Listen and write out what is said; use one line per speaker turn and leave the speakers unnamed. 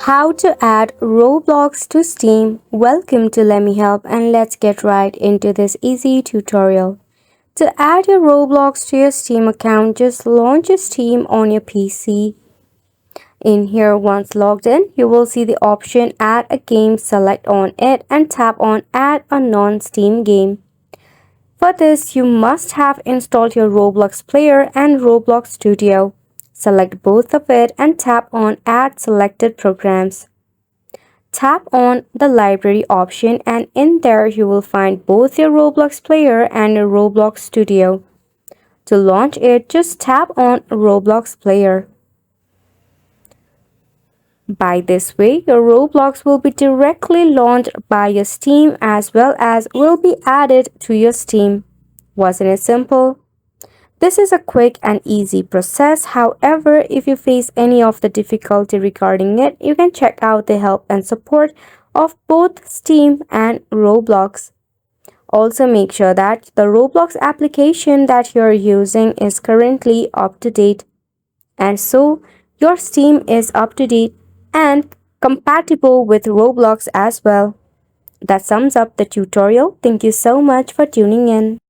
How to add Roblox to Steam. Welcome to Let Me Help, and let's get right into this easy tutorial. To add your Roblox to your Steam account, just launch your Steam on your PC. In here, once logged in, you will see the option Add a Game. Select on it and tap on Add a non-Steam game. For this, you must have installed your Roblox player and Roblox Studio. Select both of it and tap on Add Selected Programs. Tap on the library option and in there you will find both your Roblox player and your Roblox Studio. To launch it, just tap on Roblox player. By this way, your Roblox will be directly launched by your Steam as well as will be added to your Steam. Wasn't it simple? This is a quick and easy process. However, if you face any of the difficulty regarding it, you can check out the help and support of both Steam and Roblox. Also, make sure that the Roblox application that you're using is currently up to date. And so, your Steam is up to date and compatible with Roblox as well. That sums up the tutorial. Thank you so much for tuning in.